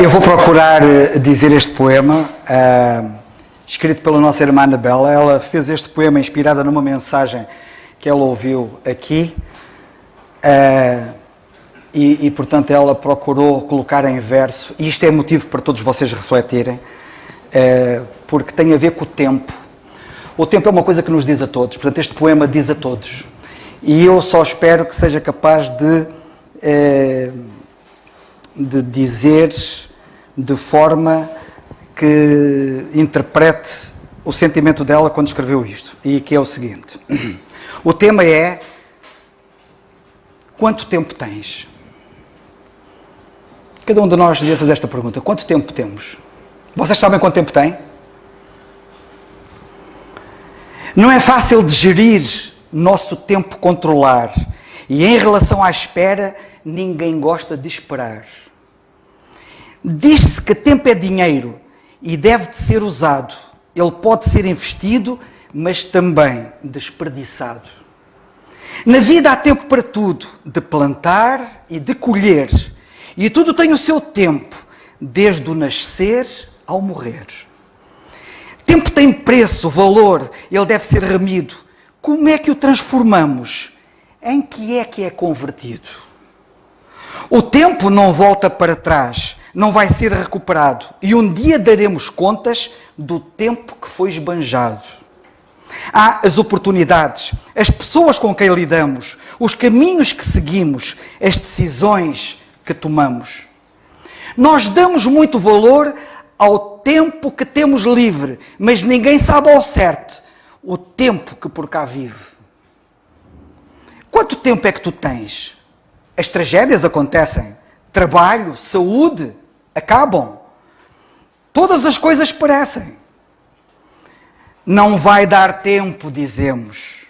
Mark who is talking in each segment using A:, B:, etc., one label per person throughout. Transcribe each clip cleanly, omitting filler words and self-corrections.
A: Eu vou procurar dizer este poema, escrito pela nossa irmã Anabela. Ela fez este poema inspirada numa mensagem que ela ouviu aqui e, portanto, ela procurou colocar em verso. E isto é motivo para todos vocês refletirem, porque tem a ver com o tempo. O tempo é uma coisa que nos diz a todos, portanto, este poema diz a todos. E eu só espero que seja capaz de dizer de forma que interprete o sentimento dela quando escreveu isto, e que é o seguinte. O tema é: quanto tempo tens? Cada um de nós devia fazer esta pergunta: quanto tempo temos? Vocês sabem quanto tempo têm? Não é fácil de gerir nosso tempo, controlar, e em relação à espera, ninguém gosta de esperar. Diz-se que tempo é dinheiro e deve de ser usado. Ele pode ser investido, mas também desperdiçado. Na vida há tempo para tudo, de plantar e de colher, e tudo tem o seu tempo, desde o nascer ao morrer. Tempo tem preço, valor, ele deve ser remido. Como é que o transformamos? Em que é convertido? O tempo não volta para trás, não vai ser recuperado, e um dia daremos contas do tempo que foi esbanjado. Há as oportunidades, as pessoas com quem lidamos, os caminhos que seguimos, as decisões que tomamos. Nós damos muito valor ao tempo que temos livre, mas ninguém sabe ao certo o tempo que por cá vive. Quanto tempo é que tu tens? As tragédias acontecem, trabalho, saúde, acabam. Todas as coisas perecem. Não vai dar tempo, dizemos.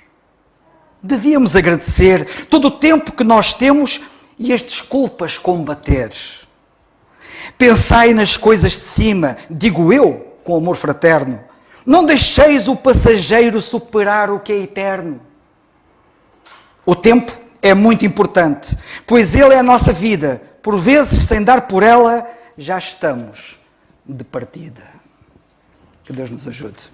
A: Devíamos agradecer todo o tempo que nós temos e as desculpas combater. Pensai nas coisas de cima, digo eu, com amor fraterno. Não deixeis o passageiro superar o que é eterno. O tempo é muito importante, pois ele é a nossa vida. Por vezes, sem dar por ela, já estamos de partida. Que Deus nos ajude.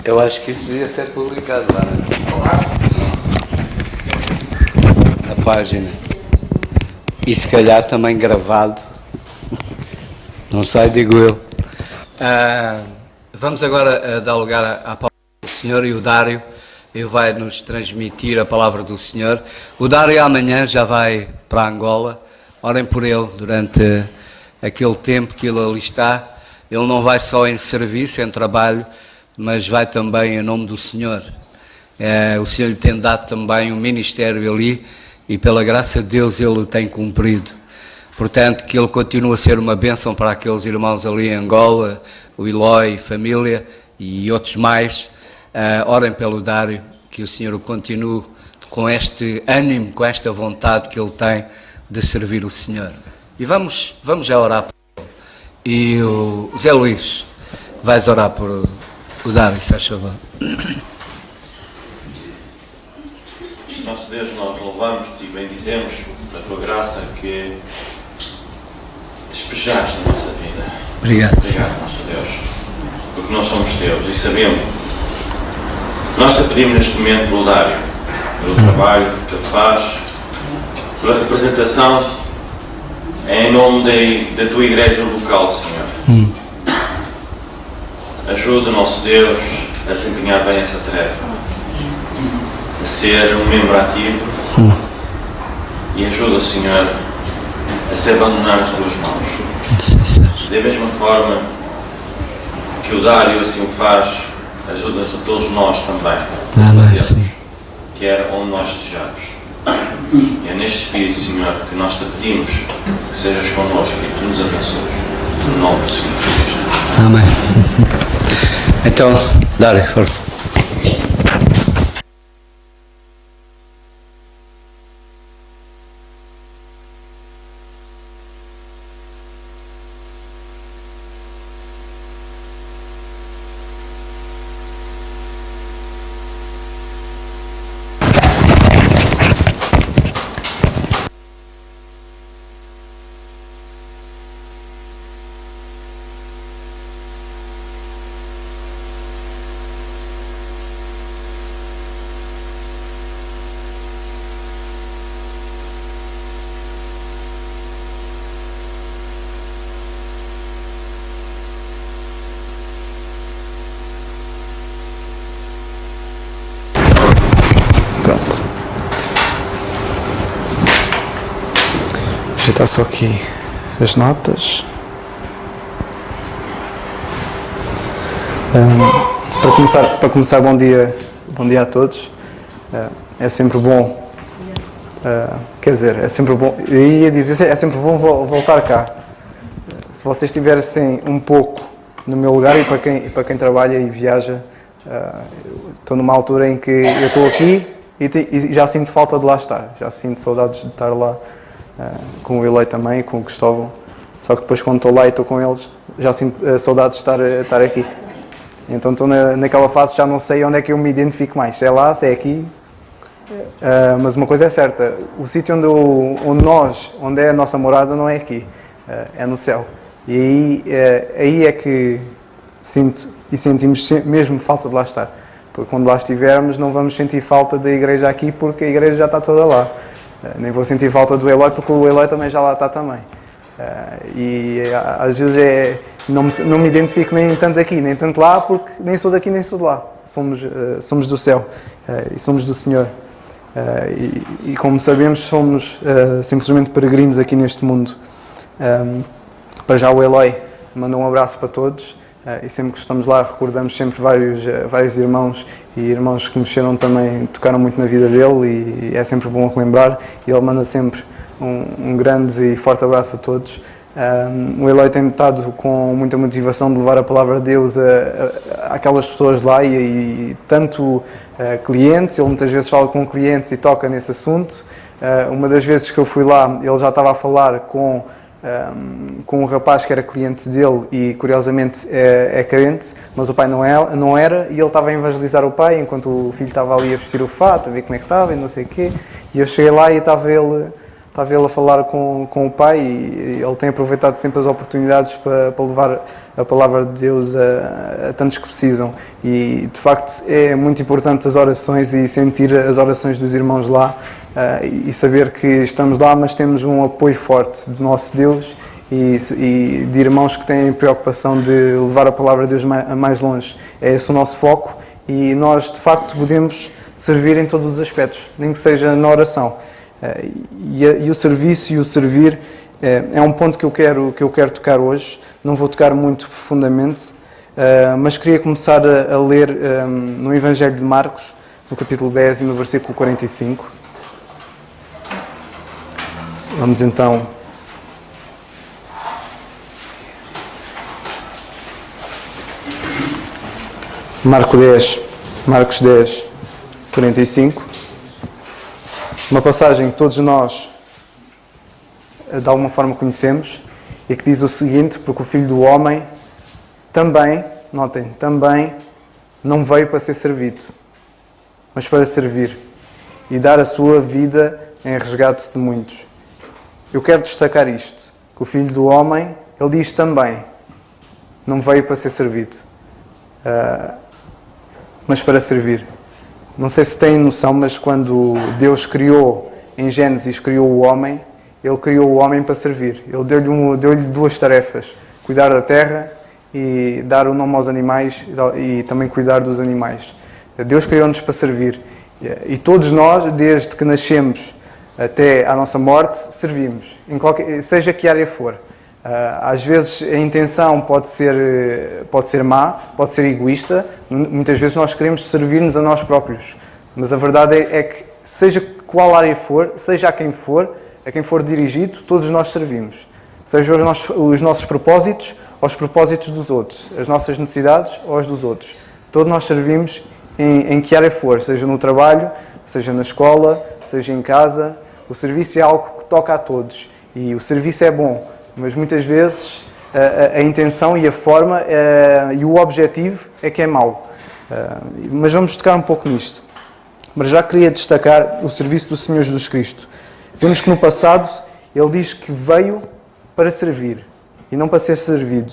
B: Eu acho que isso devia ser publicado lá na página. E se calhar também gravado. Não sei, digo eu. Vamos agora dar lugar à palavra do Senhor, e o Dário vai nos transmitir a palavra do Senhor. O Dário amanhã já vai para Angola. Orem por ele durante aquele tempo que ele ali está. Ele não vai só em serviço, em trabalho, mas vai também em nome do Senhor. O Senhor lhe tem dado também um ministério ali, e pela graça de Deus ele o tem cumprido. Portanto, que ele continue a ser uma bênção para aqueles irmãos ali em Angola, o Eloy, família e outros mais. Orem pelo Dário, que o Senhor o continue com este ânimo, com esta vontade que ele tem de servir o Senhor. E vamos já orar por ele. E o Zé Luís, vais orar por o Dário, se faz favor.
C: Nosso Deus, nós louvamos-te e bendizemos a tua graça que despejaste na nossa vida.
B: Obrigado.
C: Obrigado, nosso Deus, porque nós somos teus e sabemos. Nós te pedimos neste momento pelo Dário, pelo trabalho que ele faz, pela representação em nome da tua igreja local, Senhor. Ajuda, nosso Deus, a desempenhar bem essa tarefa, a ser um membro ativo, e ajuda, Senhor, a se abandonar nas tuas mãos. Da mesma forma que o Dário assim o faz, ajuda-nos a todos nós também a fazermos, quer onde nós estejamos. E é neste espírito, Senhor, que nós te pedimos que sejas connosco e que tu nos abençoes. No nome do Senhor Jesus.
B: Amém. Então, Dário, força.
D: Pronto. Já está só aqui as notas. Para começar, bom dia a todos. É sempre bom, é sempre bom, eu ia dizer, é sempre bom voltar cá. Se vocês estivessem um pouco no meu lugar, e para quem trabalha e viaja, estou numa altura em que eu estou aqui e já sinto falta de lá estar, já sinto saudades de estar lá com o Eloy também, com o Cristóvão, só que depois quando estou lá e estou com eles, já sinto saudades de estar aqui. Então estou naquela fase, já não sei onde é que eu me identifico mais, se é lá, se é aqui, mas uma coisa é certa, o sítio onde é a nossa morada não é aqui, é no céu. E aí é que sentimos mesmo falta de lá estar. Porque quando lá estivermos não vamos sentir falta da igreja aqui, porque a igreja já está toda lá. Nem vou sentir falta do Eloy, porque o Eloy também já lá está também. E às vezes não me identifico nem tanto aqui, nem tanto lá, porque nem sou daqui, nem sou de lá. Somos do céu e somos do Senhor. E como sabemos, somos simplesmente peregrinos aqui neste mundo. Para já o Eloy manda um abraço para todos, e sempre que estamos lá recordamos sempre vários irmãos e irmãos que mexeram também, tocaram muito na vida dele, e é sempre bom relembrar, e ele manda sempre um grande e forte abraço a todos. O Eloy tem estado com muita motivação de levar a palavra de Deus àquelas pessoas lá, e tanto clientes, ele muitas vezes fala com clientes e toca nesse assunto. Uma das vezes que eu fui lá, ele já estava a falar com um rapaz que era cliente dele e curiosamente é crente, mas o pai não era, e ele estava a evangelizar o pai enquanto o filho estava ali a vestir o fato, a ver como é que estava e não sei o quê, e eu cheguei lá e estava ele a falar com o pai, e ele tem aproveitado sempre as oportunidades para levar a palavra de Deus a tantos que precisam, e de facto é muito importante as orações e sentir as orações dos irmãos lá, e saber que estamos lá, mas temos um apoio forte do nosso Deus e de irmãos que têm preocupação de levar a palavra de Deus mais longe. É esse o nosso foco, e nós de facto podemos servir em todos os aspectos, nem que seja na oração. E o serviço e o servir é um ponto que eu quero tocar hoje. Não vou tocar muito profundamente, mas queria começar a ler no Evangelho de Marcos, no capítulo 10 e no versículo 45. Vamos então Marcos 10, 45. Uma passagem que todos nós de alguma forma conhecemos, e que diz o seguinte: porque o Filho do Homem também, notem, também não veio para ser servido, mas para servir e dar a sua vida em resgate de muitos. Eu quero destacar isto, que o Filho do Homem, ele diz também, não veio para ser servido, mas para servir. Não sei se têm noção, mas quando Deus criou, em Gênesis, criou o homem, Ele criou o homem para servir. Ele deu-lhe duas tarefas: cuidar da terra e dar o nome aos animais, e também cuidar dos animais. Deus criou-nos para servir. E todos nós, desde que nascemos até à nossa morte, servimos, seja que área for. Às vezes a intenção pode ser má, pode ser egoísta, muitas vezes nós queremos servir-nos a nós próprios, mas a verdade é que seja qual área for, seja a quem for dirigido, todos nós servimos. Seja os nossos propósitos ou os propósitos dos outros, as nossas necessidades ou as dos outros. Todos nós servimos em que área for, seja no trabalho, seja na escola, seja em casa. O serviço é algo que toca a todos, e o serviço é bom, mas muitas vezes a intenção e a forma e o objetivo é que é mau. Mas vamos tocar um pouco nisto. Mas já queria destacar o serviço do Senhor Jesus Cristo. Vemos que no passado Ele diz que veio para servir e não para ser servido.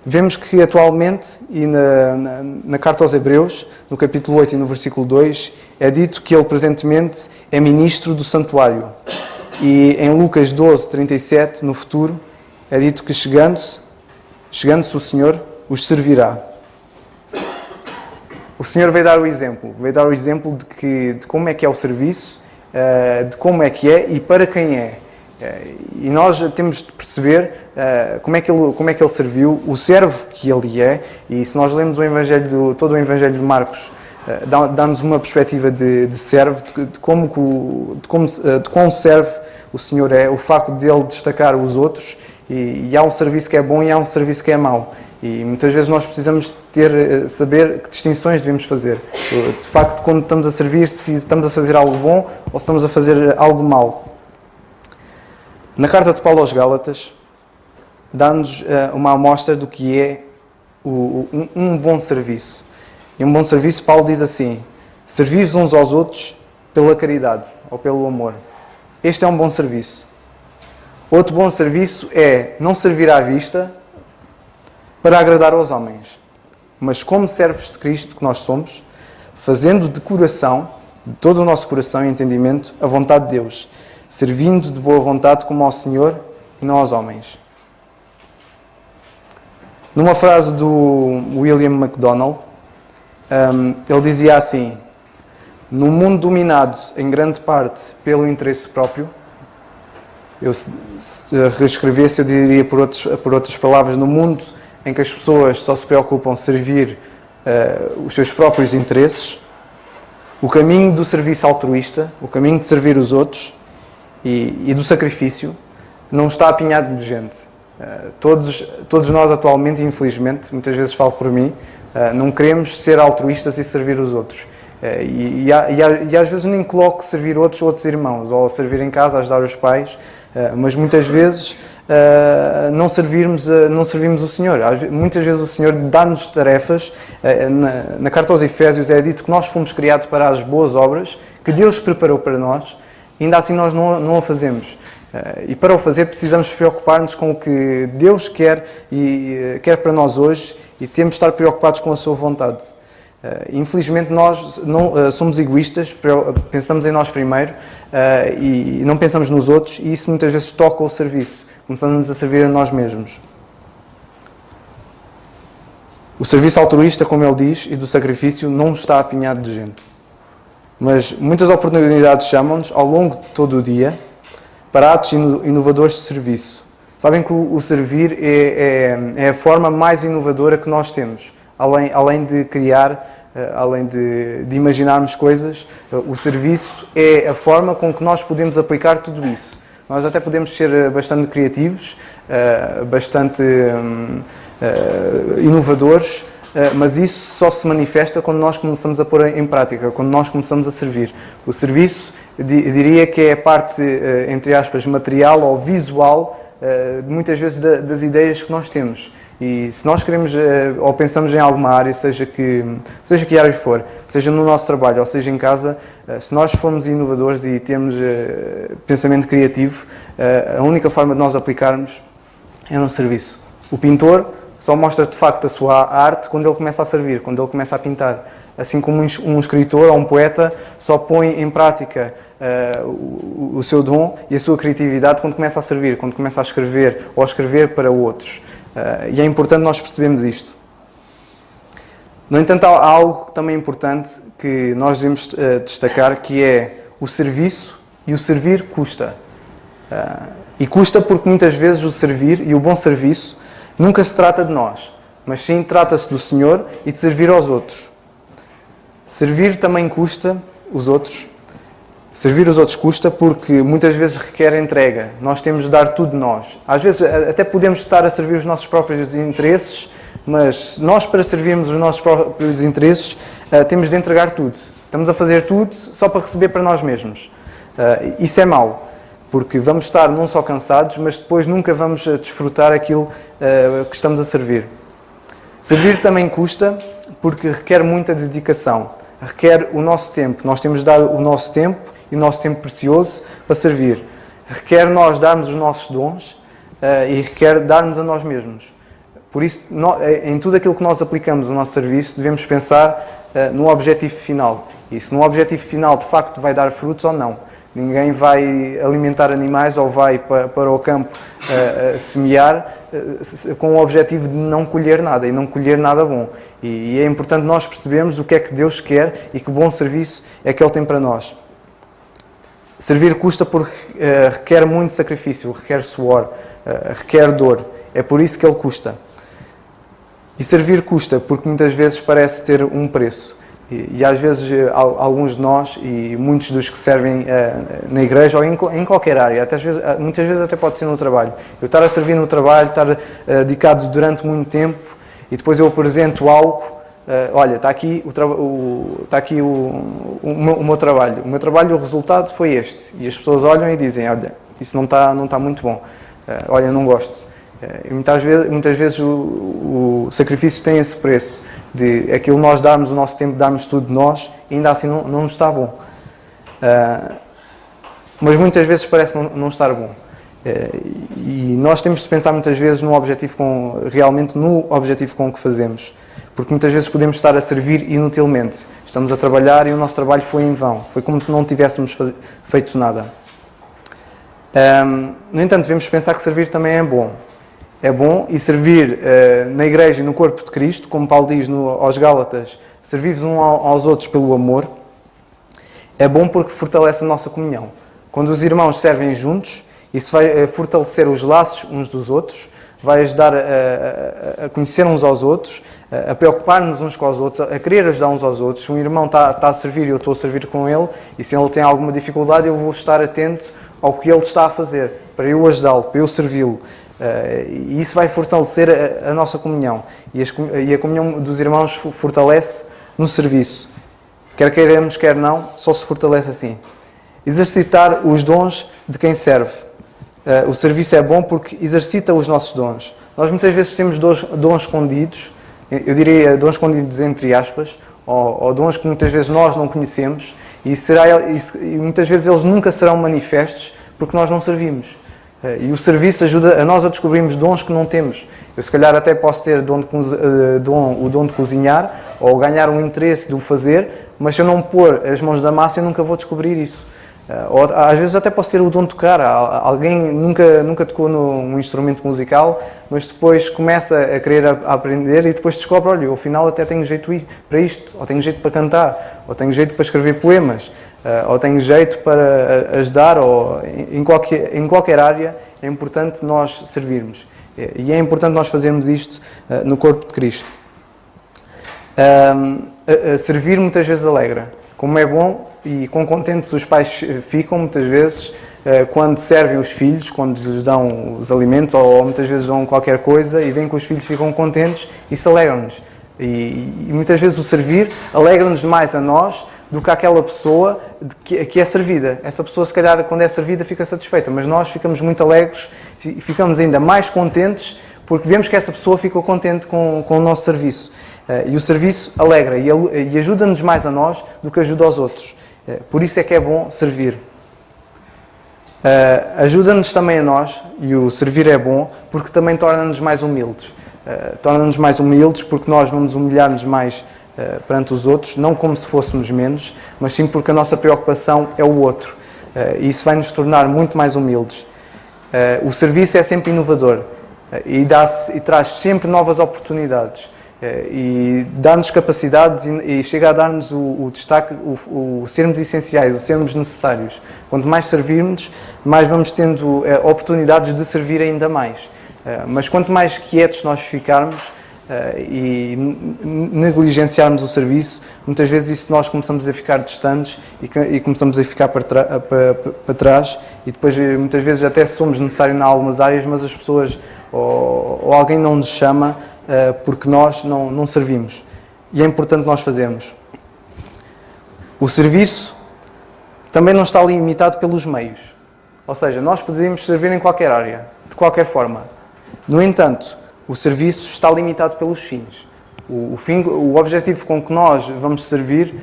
D: Vemos que atualmente, e na carta aos Hebreus, no capítulo 8 e no versículo 2, é dito que Ele presentemente é ministro do santuário. E em Lucas 12, 37, no futuro, é dito que chegando-se o Senhor, os servirá. o Senhor veio dar o exemplo. Veio dar o exemplo de como é que é o serviço, de como é que é e para quem é. E nós temos de perceber como é que ele serviu, o servo que ele é. E se nós lemos todo o Evangelho de Marcos, dá-nos uma perspectiva de servo, de quão servo o Senhor é, o facto de ele destacar os outros. E há um serviço que é bom e há um serviço que é mau. E muitas vezes nós precisamos saber que distinções devemos fazer. De facto, quando estamos a servir, se estamos a fazer algo bom ou se estamos a fazer algo mau. Na carta de Paulo aos Gálatas, dá-nos uma amostra do que é um bom serviço. E um bom serviço, Paulo diz assim: servir uns aos outros pela caridade ou pelo amor. Este é um bom serviço. Outro bom serviço é não servir à vista para agradar aos homens, mas como servos de Cristo que nós somos, fazendo de coração, de todo o nosso coração e entendimento, a vontade de Deus, servindo de boa vontade como ao Senhor e não aos homens. Numa frase do William MacDonald, ele dizia assim: num mundo dominado em grande parte pelo interesse próprio, se reescrevesse, eu diria por outras palavras, no mundo em que as pessoas só se preocupam em servir os seus próprios interesses, o caminho do serviço altruísta, o caminho de servir os outros e do sacrifício não está apinhado de gente. Todos nós atualmente, infelizmente, muitas vezes falo por mim, não queremos ser altruístas e servir os outros. E às vezes nem coloco servir outros irmãos, ou servir em casa, ajudar os pais, mas muitas vezes não servimos o Senhor. Muitas vezes o Senhor dá-nos tarefas. Na carta aos Efésios é dito que nós fomos criados para as boas obras que Deus preparou para nós, e ainda assim nós não a fazemos. E para o fazer precisamos preocupar-nos com o que Deus quer e quer para nós hoje, e temos de estar preocupados com a sua vontade. Infelizmente nós não somos egoístas, pensamos em nós primeiro e não pensamos nos outros, e isso muitas vezes toca o serviço. Começamos a servir a nós mesmos. O serviço altruísta, como ele diz, e do sacrifício não está apinhado de gente. Mas muitas oportunidades chamam-nos ao longo de todo o dia para atos inovadores de serviço. Sabem que o servir é a forma mais inovadora que nós temos. Além de criar, além de imaginarmos coisas, o serviço é a forma com que nós podemos aplicar tudo isso. Nós até podemos ser bastante criativos, bastante inovadores, mas isso só se manifesta quando nós começamos a pôr em prática, quando nós começamos a servir. O serviço, diria que é a parte, entre aspas, material ou visual, muitas vezes das ideias que nós temos. E se nós queremos ou pensamos em alguma área, seja que área for, seja no nosso trabalho ou seja em casa, se nós formos inovadores e temos pensamento criativo, a única forma de nós aplicarmos é no serviço. O pintor só mostra de facto a sua arte quando ele começa a servir, quando ele começa a pintar. Assim como um escritor ou um poeta só põe em prática o seu dom e a sua criatividade quando começa a servir, quando começa a escrever ou a escrever para outros. E é importante nós percebermos isto. No entanto, há algo também importante que nós devemos destacar, que é o serviço, e o servir custa. E custa porque muitas vezes o servir e o bom serviço nunca se trata de nós, mas sim trata-se do Senhor e de servir aos outros. Servir também custa os outros. Servir os outros custa porque muitas vezes requer entrega. Nós temos de dar tudo de nós. Às vezes até podemos estar a servir os nossos próprios interesses, mas nós, para servirmos os nossos próprios interesses, temos de entregar tudo. Estamos a fazer tudo só para receber para nós mesmos. Isso é mau, porque vamos estar não só cansados, mas depois nunca vamos desfrutar aquilo que estamos a servir. Servir também custa porque requer muita dedicação, requer o nosso tempo. Nós temos de dar o nosso tempo e o nosso tempo precioso para servir. Requer nós darmos os nossos dons e requer darmos a nós mesmos. Por isso, em tudo aquilo que nós aplicamos no nosso serviço, devemos pensar no objetivo final. E se no objetivo final, de facto, vai dar frutos ou não. Ninguém vai alimentar animais ou vai para o campo semear com o objetivo de não colher nada e não colher nada bom. E é importante nós percebermos o que é que Deus quer e que bom serviço é que Ele tem para nós. Servir custa porque requer muito sacrifício, requer suor, requer dor. É por isso que Ele custa. E servir custa porque muitas vezes parece ter um preço. E às vezes alguns de nós e muitos dos que servem na igreja ou em qualquer área, muitas vezes até pode ser no trabalho. Eu estar a servir no trabalho, estar dedicado durante muito tempo e depois eu apresento algo, olha, está aqui, o meu trabalho. O meu trabalho, o resultado foi este. E as pessoas olham e dizem, olha, isso não está muito bom. Olha, não gosto. E muitas vezes o sacrifício tem esse preço de aquilo nós darmos o nosso tempo, darmos tudo de nós e ainda assim não está bom. Mas muitas vezes parece não estar bom. E nós temos de pensar muitas vezes realmente no objetivo com o que fazemos. Porque muitas vezes podemos estar a servir inutilmente. Estamos a trabalhar e o nosso trabalho foi em vão. Foi como se não tivéssemos feito nada. No entanto, devemos pensar que servir também é bom. É bom e servir na igreja e no corpo de Cristo, como Paulo diz aos Gálatas, servir-vos uns aos outros pelo amor, é bom porque fortalece a nossa comunhão. Quando os irmãos servem juntos, isso vai fortalecer os laços uns dos outros, vai ajudar a conhecer uns aos outros, a preocupar-nos uns com os outros, a querer ajudar uns aos outros. Se um irmão está a servir e eu estou a servir com ele, e se ele tem alguma dificuldade, eu vou estar atento ao que ele está a fazer, para eu ajudá-lo, para eu servi-lo. E isso vai fortalecer a nossa comunhão. E a comunhão dos irmãos fortalece no serviço. Quer queiramos, quer não, só se fortalece assim. Exercitar os dons de quem serve. O serviço é bom porque exercita os nossos dons. Nós muitas vezes temos dons escondidos, eu diria dons escondidos entre aspas, ou dons que muitas vezes nós não conhecemos, e muitas vezes eles nunca serão manifestos porque nós não servimos. E o serviço ajuda a nós a descobrirmos dons que não temos. Eu se calhar até posso ter o dom de cozinhar ou ganhar um interesse de o fazer, mas se eu não pôr as mãos da massa eu nunca vou descobrir isso. Ou, às vezes até posso ter o dom de tocar. Alguém nunca tocou num instrumento musical, mas depois começa a querer aprender e depois descobre, olha, eu afinal até tenho jeito para isto, ou tenho jeito para cantar, ou tenho jeito para escrever poemas, ou tenho jeito para ajudar, ou em qualquer área é importante nós servirmos. E é importante nós fazermos isto no corpo de Cristo. Servir muitas vezes alegra. Como é bom e quão contentes os pais ficam muitas vezes quando servem os filhos, quando lhes dão os alimentos ou muitas vezes dão qualquer coisa e veem que os filhos ficam contentes, isso alegra-nos. E muitas vezes o servir alegra-nos mais a nós do que aquela pessoa que é servida. Essa pessoa, se calhar, quando é servida, fica satisfeita, mas nós ficamos muito alegres e ficamos ainda mais contentes porque vemos que essa pessoa ficou contente com o nosso serviço. E o serviço alegra e ajuda-nos mais a nós do que ajuda aos outros. Por isso é que é bom servir. Ajuda-nos também a nós, e o servir é bom, porque também torna-nos mais humildes. Torna-nos mais humildes porque nós vamos humilhar-nos mais perante os outros, não como se fôssemos menos, mas sim porque a nossa preocupação é o outro. E isso vai nos tornar muito mais humildes. O serviço é sempre inovador e traz sempre novas oportunidades. E dá-nos capacidades e chega a dar-nos o destaque, o sermos essenciais, o sermos necessários. Quanto mais servirmos, mais vamos tendo oportunidades de servir ainda mais. Mas quanto mais quietos nós ficarmos e negligenciarmos o serviço, muitas vezes isso nós começamos a ficar distantes e começamos a ficar para trás e depois muitas vezes até somos necessários em algumas áreas, mas as pessoas ou alguém não nos chama porque nós não servimos. E é importante nós fazermos. O serviço também não está limitado pelos meios. Ou seja, nós podemos servir em qualquer área, de qualquer forma. No entanto, o serviço está limitado pelos fins. O objetivo com que nós vamos servir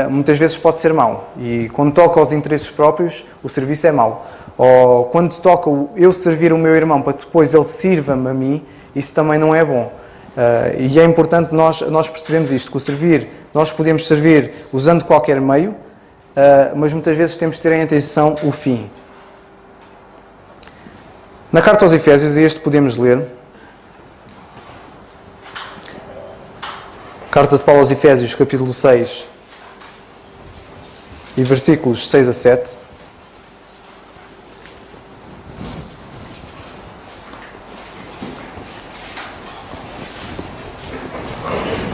D: muitas vezes pode ser mau. E quando toca aos interesses próprios, o serviço é mau. Ou quando toca eu servir o meu irmão para depois ele sirva-me a mim, isso também não é bom. E é importante nós percebermos isto, que o servir, nós podemos servir usando qualquer meio, mas muitas vezes temos de ter em atenção o fim. Na carta aos Efésios, e este podemos ler, Carta de Paulo aos Efésios, capítulo 6 e versículos 6 a 7.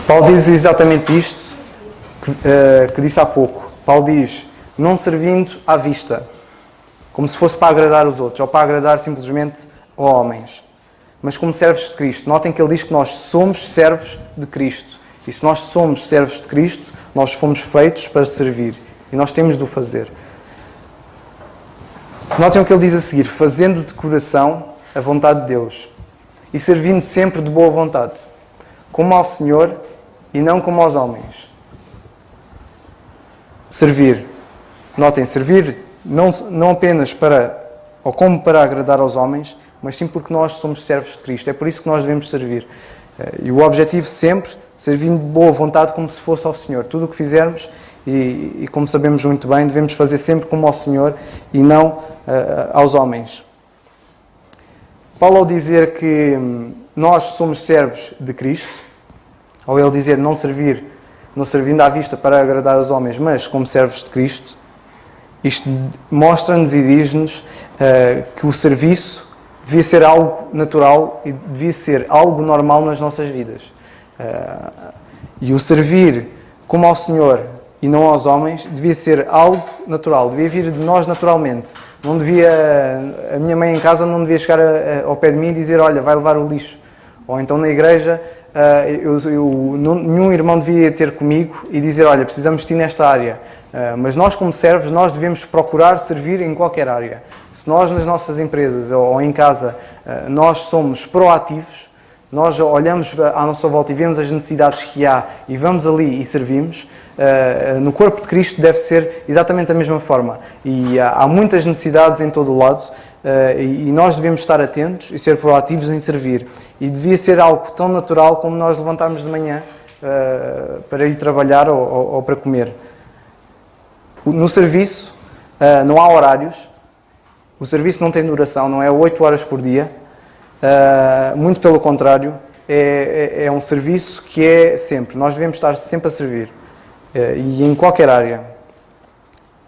D: Paulo diz exatamente isto que disse há pouco. Paulo diz, não servindo à vista, como se fosse para agradar os outros, ou para agradar simplesmente a homens, mas como servos de Cristo. Notem que ele diz que nós somos servos de Cristo. E se nós somos servos de Cristo, nós fomos feitos para servir. E nós temos de o fazer. Notem o que ele diz a seguir, fazendo de coração a vontade de Deus e servindo sempre de boa vontade, como ao Senhor e não como aos homens. Servir. Notem, servir não apenas para, ou como para agradar aos homens, mas sim porque nós somos servos de Cristo. É por isso que nós devemos servir. E o objetivo sempre, servindo de boa vontade como se fosse ao Senhor. Tudo o que fizermos, e como sabemos muito bem, devemos fazer sempre como ao Senhor e não aos homens. Paulo, ao dizer que nós somos servos de Cristo, ou ele dizer não servindo à vista para agradar aos homens, mas como servos de Cristo, isto mostra-nos e diz-nos que o serviço devia ser algo natural e devia ser algo normal nas nossas vidas. E o servir como ao Senhor e não aos homens devia ser algo natural, devia vir de nós naturalmente. Não devia, a minha mãe em casa não devia chegar ao pé de mim e dizer, olha, vai levar o lixo. Ou então na igreja, nenhum irmão devia ter comigo e dizer, olha, precisamos de ti nesta área. Mas nós como servos, nós devemos procurar servir em qualquer área. Se nós nas nossas empresas ou em casa, nós somos proativos, nós olhamos à nossa volta e vemos as necessidades que há e vamos ali e servimos, no corpo de Cristo deve ser exatamente da mesma forma. E há muitas necessidades em todo o lado e nós devemos estar atentos e ser proativos em servir. E devia ser algo tão natural como nós levantarmos de manhã para ir trabalhar ou para comer. No serviço não há horários, o serviço não tem duração, não é 8 horas por dia, muito pelo contrário, é um serviço que é sempre, nós devemos estar sempre a servir, e em qualquer área.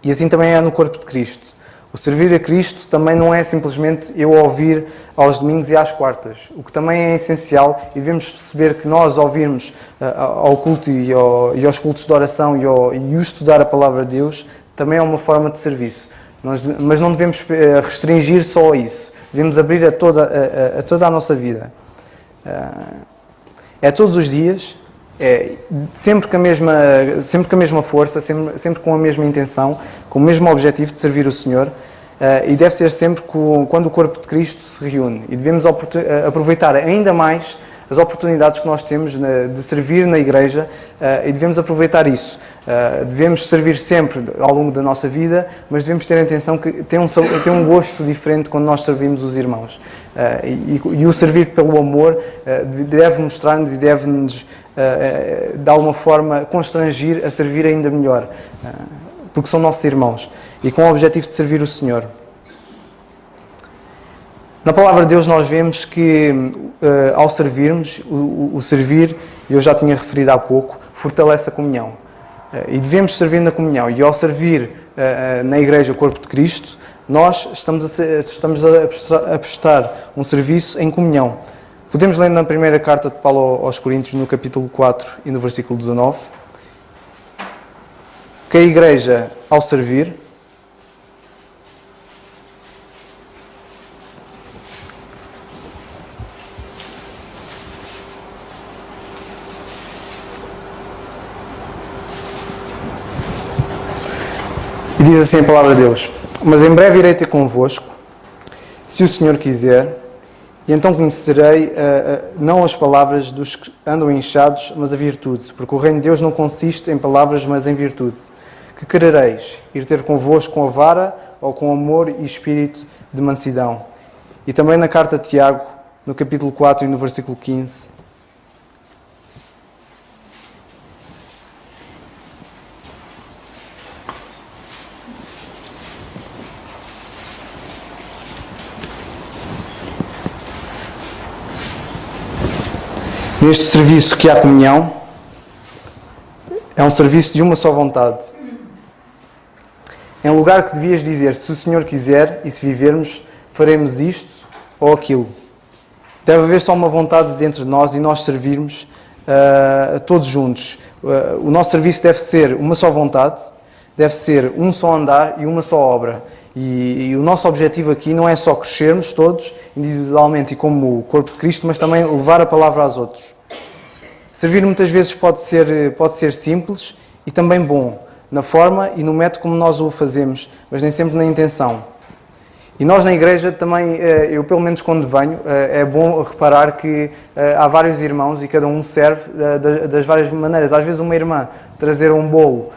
D: E assim também é no corpo de Cristo. O servir a Cristo também não é simplesmente eu ouvir aos domingos e às quartas. O que também é essencial, e devemos perceber que nós ouvirmos ao culto e aos cultos de oração e o estudar a palavra de Deus, também é uma forma de serviço. Mas não devemos restringir só a isso. Devemos abrir a toda a nossa vida. É todos os dias, sempre com a mesma força, sempre com a mesma intenção, com o mesmo objetivo de servir o Senhor, e deve ser sempre quando o corpo de Cristo se reúne. E devemos aproveitar ainda mais as oportunidades que nós temos de servir na igreja, e devemos aproveitar isso. Devemos servir sempre ao longo da nossa vida, mas devemos ter a atenção que tem um gosto diferente quando nós servimos os irmãos. E o servir pelo amor deve mostrar-nos e deve-nos, de alguma forma, constrangir a servir ainda melhor, porque são nossos irmãos, e com o objetivo de servir o Senhor. Na palavra de Deus nós vemos que ao servirmos, o servir, eu já tinha referido há pouco, fortalece a comunhão. E devemos servir na comunhão. E ao servir na igreja, o corpo de Cristo, nós estamos a prestar um serviço em comunhão. Podemos ler na primeira carta de Paulo aos Coríntios, no capítulo 4 e no versículo 19, que a igreja, ao servir, e diz assim a palavra de Deus: mas em breve irei ter convosco, se o Senhor quiser, e então conhecerei não as palavras dos que andam inchados, mas a virtude, porque o reino de Deus não consiste em palavras, mas em virtude. Que querereis? Ir ter convosco com a vara, ou com amor e espírito de mansidão? E também na carta de Tiago, no capítulo 4 e no versículo 15, neste serviço que há comunhão, É um serviço de uma só vontade. Em lugar que devias dizer, se o Senhor quiser e se vivermos, faremos isto ou aquilo. Deve haver só uma vontade dentro de nós e nós servirmos todos juntos. O nosso serviço deve ser uma só vontade, deve ser um só andar e uma só obra. E o nosso objetivo aqui não é só crescermos todos, individualmente e como o corpo de Cristo, mas também levar a palavra aos outros. Servir muitas vezes pode ser simples e também bom, na forma e no método como nós o fazemos, mas nem sempre na intenção. E nós na igreja também, eu pelo menos quando venho, é bom reparar que há vários irmãos e cada um serve das várias maneiras. Às vezes uma irmã trazer um bolo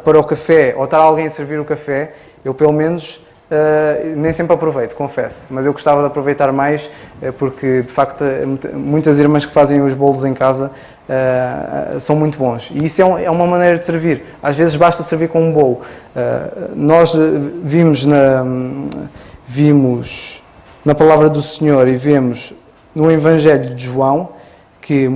D: para o café ou estar alguém a servir o café, eu pelo menos nem sempre aproveito, confesso. Mas eu gostava de aproveitar mais porque de facto muitas irmãs que fazem os bolos em casa são muito bons. E isso é uma maneira de servir. Às vezes basta servir com um bolo. Nós vimos na palavra do Senhor e vemos no Evangelho de João que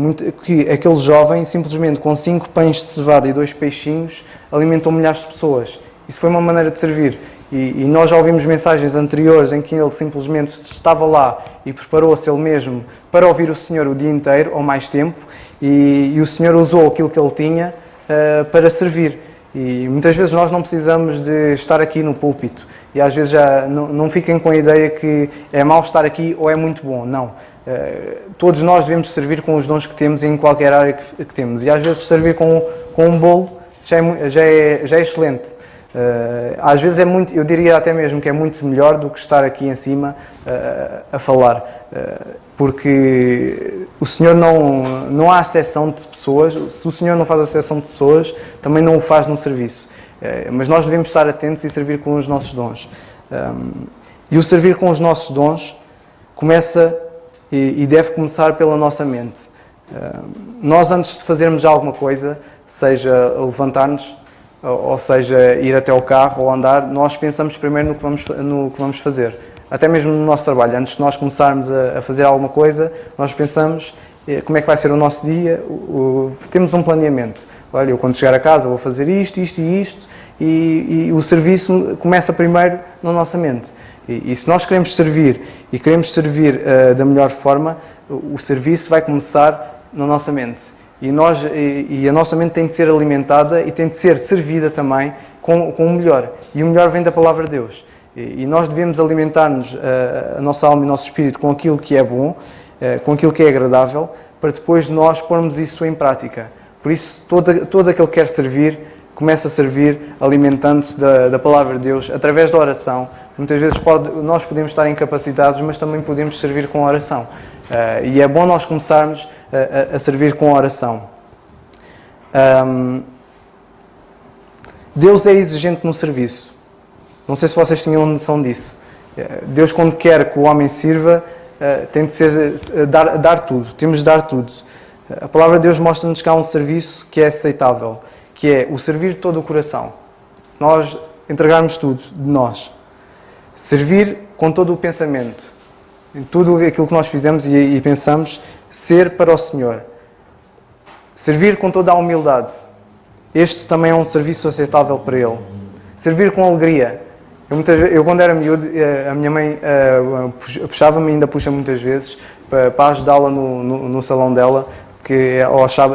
D: aquele jovem, simplesmente com 5 pães de cevada e 2 peixinhos, alimentou milhares de pessoas. Isso foi uma maneira de servir. E nós já ouvimos mensagens anteriores em que ele simplesmente estava lá e preparou-se ele mesmo para ouvir o Senhor o dia inteiro ou mais tempo e o Senhor usou aquilo que ele tinha para servir. E muitas vezes nós não precisamos de estar aqui no púlpito e às vezes já não fiquem com a ideia que é mau estar aqui ou é muito bom. Não. Todos nós devemos servir com os dons que temos em qualquer área que temos e às vezes servir com um bolo já é excelente. Às vezes eu diria até mesmo que é muito melhor do que estar aqui em cima a falar, porque o Senhor não há exceção de pessoas, se o Senhor não faz exceção de pessoas, também não o faz no serviço, mas nós devemos estar atentos e servir com os nossos dons, e o servir com os nossos dons começa e deve começar pela nossa mente. Nós antes de fazermos alguma coisa, seja levantar-nos, ou seja, ir até ao carro ou andar, nós pensamos primeiro no que vamos fazer. Até mesmo no nosso trabalho. Antes de nós começarmos a fazer alguma coisa, nós pensamos como é que vai ser o nosso dia, temos um planeamento. Olha, eu quando chegar a casa vou fazer isto, isto e isto, e o serviço começa primeiro na nossa mente. E se nós queremos servir, e queremos servir da melhor forma, o serviço vai começar na nossa mente. E a nossa mente tem de ser alimentada e tem de ser servida também com o melhor. E o melhor vem da palavra de Deus. E nós devemos alimentar-nos, a nossa alma e o nosso espírito, com aquilo que é bom, com aquilo que é agradável, para depois nós pormos isso em prática. Por isso, todo aquele que quer servir, começa a servir alimentando-se da palavra de Deus, através da oração. Muitas vezes nós podemos estar incapacitados, mas também podemos servir com a oração. E é bom nós começarmos a servir com a oração. Deus é exigente no serviço. Não sei se vocês tinham noção disso. Deus, quando quer que o homem sirva, tem de dar tudo. Temos de dar tudo. A palavra de Deus mostra-nos que há um serviço que é aceitável, que é o servir de todo o coração. Nós entregarmos tudo de nós. Servir com todo o pensamento. Em tudo aquilo que nós fizemos e pensamos, ser para o Senhor. Servir com toda a humildade. Este também é um serviço aceitável para Ele. Servir com alegria. Eu quando era miúdo, a minha mãe puxava-me, ainda puxa muitas vezes, para ajudá-la no salão dela, porque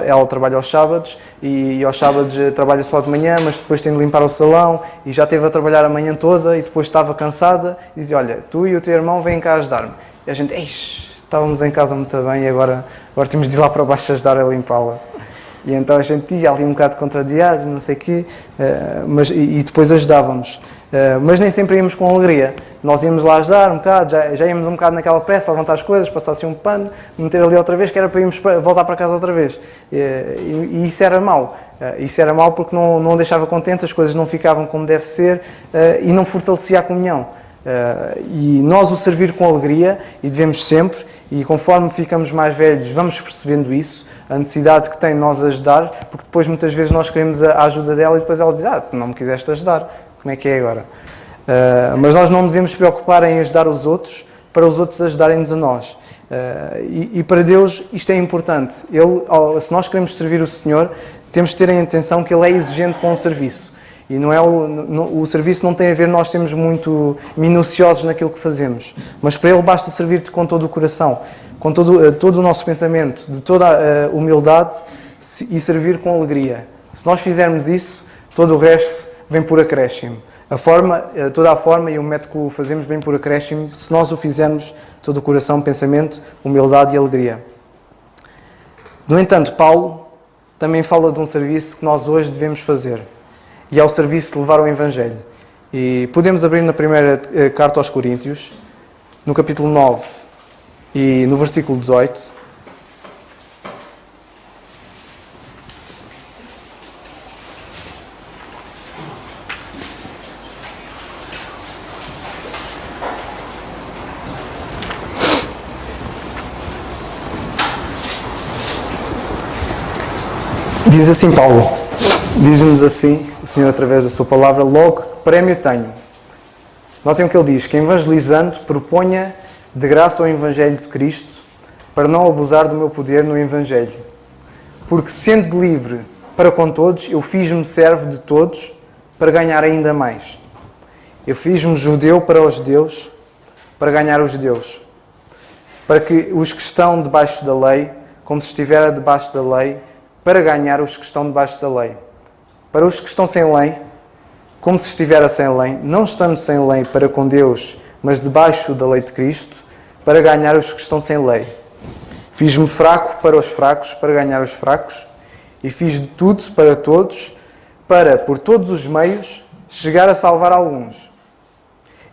D: ela trabalha aos sábados e aos sábados trabalha só de manhã, mas depois tem de limpar o salão e já esteve a trabalhar a manhã toda e depois estava cansada e dizia, olha, tu e o teu irmão vêm cá ajudar-me. E a gente, estávamos em casa muito bem e agora temos de ir lá para baixo ajudar a limpá-la. E então a gente ia ali um bocado contrariados, não sei o quê, e depois ajudávamos. Mas nem sempre íamos com alegria. Nós íamos lá ajudar um bocado, já íamos um bocado naquela pressa, levantar as coisas, passar assim um pano, meter ali outra vez, que era para irmos voltar para casa outra vez. E isso era mau. Isso era mau porque não deixava contente, as coisas não ficavam como deve ser e não fortalecia a comunhão. E nós o servir com alegria, e devemos sempre, e conforme ficamos mais velhos vamos percebendo isso, a necessidade que tem nós ajudar, porque depois muitas vezes nós queremos a ajuda dela e depois ela diz, tu não me quiseste ajudar, como é que é agora? Mas nós não devemos preocupar em ajudar os outros, para os outros ajudarem-nos a nós. E para Deus isto é importante. Se nós queremos servir o Senhor, temos de ter a intenção que Ele é exigente com o serviço. E não é o serviço não tem a ver nós sermos muito minuciosos naquilo que fazemos. Mas para Ele basta servir-te com todo o coração, com todo o nosso pensamento, de toda a humildade e servir com alegria. Se nós fizermos isso, todo o resto vem por acréscimo. Toda a forma e o método que o fazemos vem por acréscimo se nós o fizermos todo o coração, pensamento, humildade e alegria. No entanto, Paulo também fala de um serviço que nós hoje devemos fazer. E é o serviço de levar o Evangelho. E podemos abrir na primeira carta aos Coríntios, no capítulo 9 e no versículo 18. Diz assim Paulo, diz-nos assim, o Senhor através da sua palavra, logo que prémio tenho. Notem o que ele diz, que evangelizando proponha de graça o Evangelho de Cristo para não abusar do meu poder no Evangelho. Porque sendo livre para com todos, eu fiz-me servo de todos para ganhar ainda mais. Eu fiz-me judeu para os judeus para ganhar os judeus. Para que os que estão debaixo da lei, como se estivera debaixo da lei, para ganhar os que estão debaixo da lei. Para os que estão sem lei, como se estivera sem lei, não estando sem lei para com Deus, mas debaixo da lei de Cristo, para ganhar os que estão sem lei. Fiz-me fraco para os fracos, para ganhar os fracos, e fiz de tudo para todos, para, por todos os meios, chegar a salvar alguns.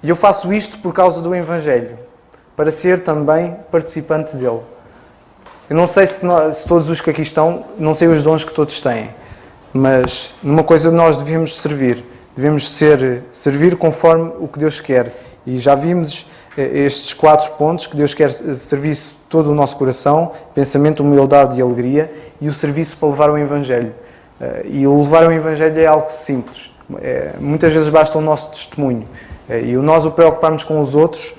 D: E eu faço isto por causa do Evangelho, para ser também participante dele. Eu não sei se todos os que aqui estão, não sei os dons que todos têm, mas numa coisa nós devemos servir. Devemos servir conforme o que Deus quer. E já vimos estes 4 pontos, que Deus quer serviço todo o nosso coração, pensamento, humildade e alegria, e o serviço para levar o Evangelho. E levar o Evangelho é algo simples. Muitas vezes basta o nosso testemunho. E nós o preocuparmos com os outros,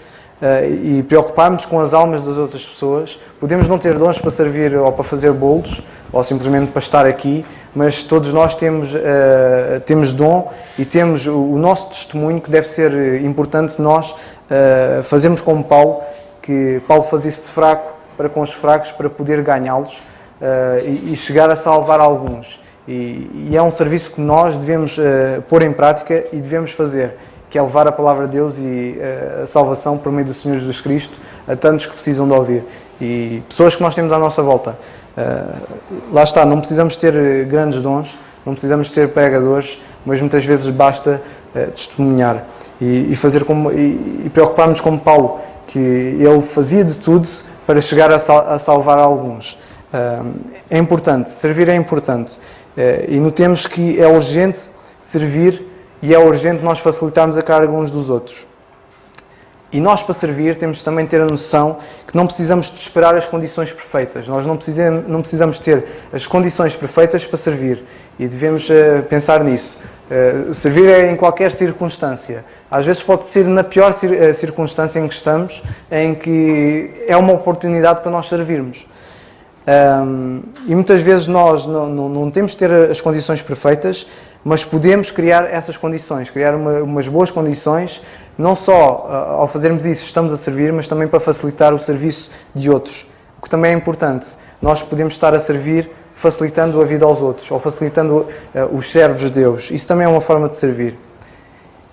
D: e preocuparmos com as almas das outras pessoas. Podemos não ter dons para servir ou para fazer bolos, ou simplesmente para estar aqui, mas todos nós temos dom e temos o nosso testemunho, que deve ser importante nós fazermos como Paulo, que Paulo fazia-se de fraco para com os fracos, para poder ganhá-los e chegar a salvar alguns. E é um serviço que nós devemos pôr em prática e devemos fazer, que é levar a palavra de Deus e a salvação por meio do Senhor Jesus Cristo a tantos que precisam de ouvir. E pessoas que nós temos à nossa volta. Lá está, não precisamos ter grandes dons, não precisamos ser pregadores, mas muitas vezes basta testemunhar e preocupar-nos como Paulo, que ele fazia de tudo para chegar a salvar alguns. É importante, servir é importante. E notemos que é urgente servir e é urgente nós facilitarmos a carga uns dos outros. E nós, para servir, temos também de ter a noção que não precisamos de esperar as condições perfeitas. Nós não precisamos ter as condições perfeitas para servir. E devemos pensar nisso. Servir é em qualquer circunstância. Às vezes pode ser na pior circunstância em que estamos, em que é uma oportunidade para nós servirmos. E muitas vezes nós não temos de ter as condições perfeitas, mas podemos criar essas condições, criar umas boas condições, não só ao fazermos isso estamos a servir, mas também para facilitar o serviço de outros, o que também é importante. Nós podemos estar a servir facilitando a vida aos outros, ou facilitando os servos de Deus. Isso também é uma forma de servir.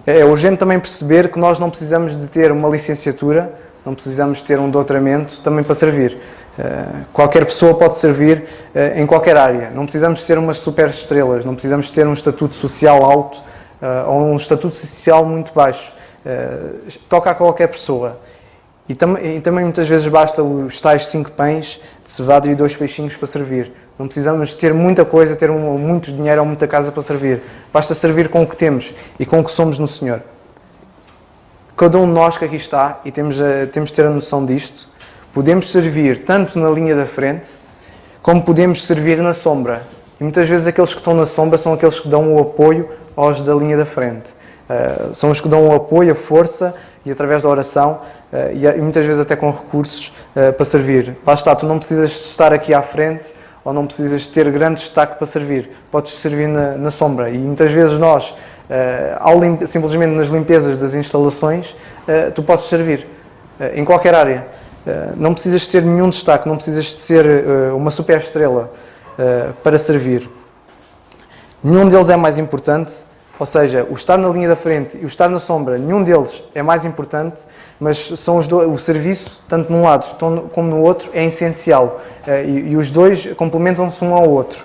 D: É urgente também perceber que nós não precisamos de ter uma licenciatura, não precisamos ter um doutoramento também para servir. Qualquer pessoa pode servir em qualquer área. Não precisamos ser umas super estrelas, não precisamos ter um estatuto social alto ou um estatuto social muito baixo. Toca a qualquer pessoa. E também muitas vezes basta os tais 5 pães de cevada e 2 peixinhos para servir. Não precisamos ter muita coisa, ter muito dinheiro ou muita casa para servir. Basta servir com o que temos e com o que somos no Senhor. Cada um de nós que aqui está, e temos de ter a noção disto, podemos servir tanto na linha da frente, como podemos servir na sombra. E muitas vezes aqueles que estão na sombra são aqueles que dão o apoio aos da linha da frente. São os que dão o apoio, a força, e através da oração e muitas vezes até com recursos para servir. Lá está, tu não precisas estar aqui à frente ou não precisas ter grande destaque para servir. Podes servir na sombra. E muitas vezes nós, simplesmente nas limpezas das instalações, tu podes servir em qualquer área. Não precisas ter nenhum destaque, não precisas de ser uma super estrela para servir. Nenhum deles é mais importante, ou seja, o estar na linha da frente e o estar na sombra, nenhum deles é mais importante, mas são o serviço, tanto num lado como no outro, é essencial. E os dois complementam-se um ao outro.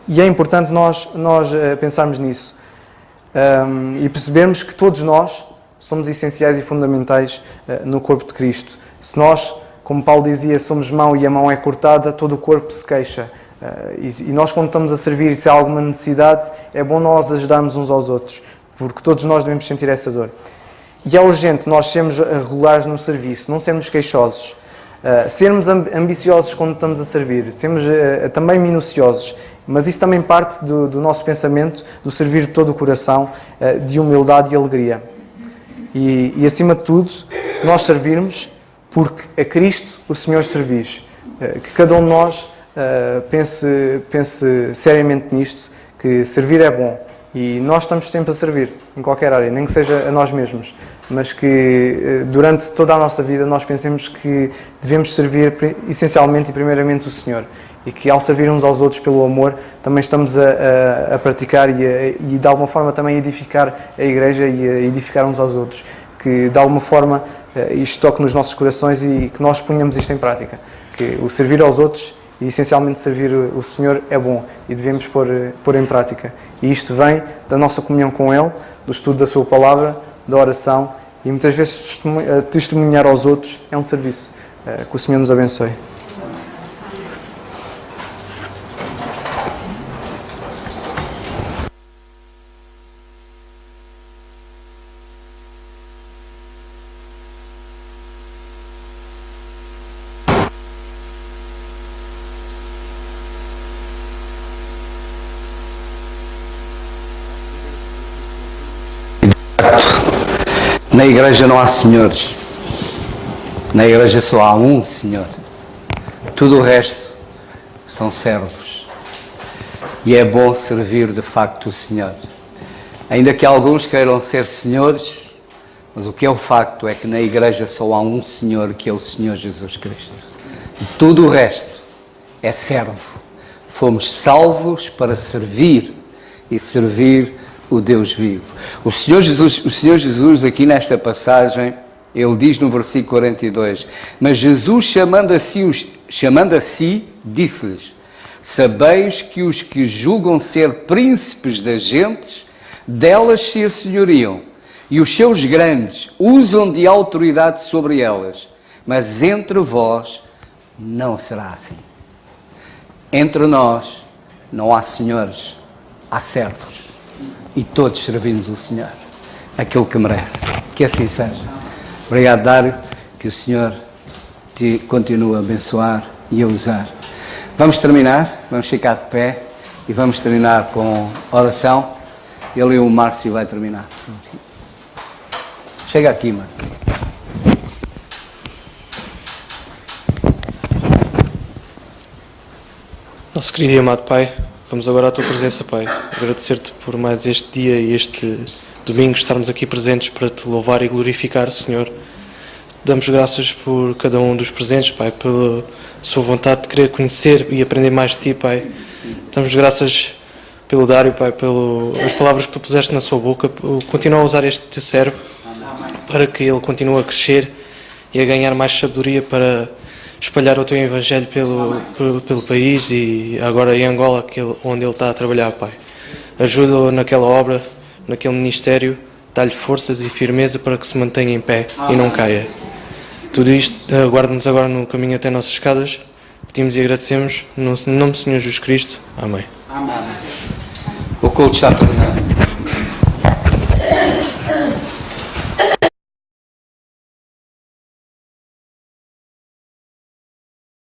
D: E é importante nós pensarmos nisso. E percebermos que todos nós somos essenciais e fundamentais no corpo de Cristo. Se nós, como Paulo dizia, somos mão e a mão é cortada, todo o corpo se queixa. E nós, quando estamos a servir, se há alguma necessidade, é bom nós ajudarmos uns aos outros, porque todos nós devemos sentir essa dor. E é urgente nós sermos regulares no serviço, não sermos queixosos, sermos ambiciosos quando estamos a servir, sermos também minuciosos, mas isso também parte do nosso pensamento, do servir de todo o coração, de humildade e alegria. E acima de tudo, nós servirmos porque a Cristo o Senhor servis. Que cada um de nós pense seriamente nisto, que servir é bom. E nós estamos sempre a servir, em qualquer área, nem que seja a nós mesmos. Mas que durante toda a nossa vida nós pensemos que devemos servir essencialmente e primeiramente o Senhor. E que ao servir uns aos outros pelo amor, também estamos a praticar e de alguma forma também edificar a Igreja e a edificar uns aos outros. Que de alguma forma isto toque nos nossos corações e que nós ponhamos isto em prática. Que o servir aos outros e essencialmente servir o Senhor é bom e devemos pôr em prática. E isto vem da nossa comunhão com Ele, do estudo da Sua Palavra, da oração e muitas vezes testemunhar aos outros é um serviço. Que o Senhor nos abençoe.
B: Na igreja não há senhores, na igreja só há um Senhor, tudo o resto são servos, e é bom servir de facto o Senhor, ainda que alguns queiram ser senhores, mas o que é o facto é que na igreja só há um Senhor, que é o Senhor Jesus Cristo, e tudo o resto é servo. Fomos salvos para servir e servir o Deus vivo. O Senhor Jesus aqui nesta passagem, ele diz no versículo 42, mas Jesus chamando a si, disse-lhes, sabeis que os que julgam ser príncipes das gentes, delas se assenhoriam, e os seus grandes usam de autoridade sobre elas, mas entre vós não será assim. Entre nós não há senhores, há servos. E todos servimos o Senhor, aquele que merece. Que assim seja. Obrigado, Dário, que o Senhor te continue a abençoar e a usar. Vamos terminar, vamos ficar de pé e vamos terminar com oração. Ele e o Márcio vai terminar. Chega aqui, Márcio.
E: Nosso querido e amado Pai, vamos agora à Tua presença, Pai. Agradecer-te por mais este dia e este domingo estarmos aqui presentes para Te louvar e glorificar, Senhor. Damos graças por cada um dos presentes, Pai, pela sua vontade de querer conhecer e aprender mais de Ti, Pai. Damos graças pelo Dário, Pai, pelas palavras que Tu puseste na sua boca. Continua a usar este Teu servo para que ele continue a crescer e a ganhar mais sabedoria para espalhar o Teu Evangelho pelo país e agora em Angola, onde ele está a trabalhar, Pai. Ajuda-o naquela obra, naquele ministério, dá-lhe forças e firmeza para que se mantenha em pé e não caia. Tudo isto, aguarda-nos agora no caminho até nossas escadas. Pedimos e agradecemos no nome do Senhor Jesus Cristo. Amém.
B: O culto está terminado.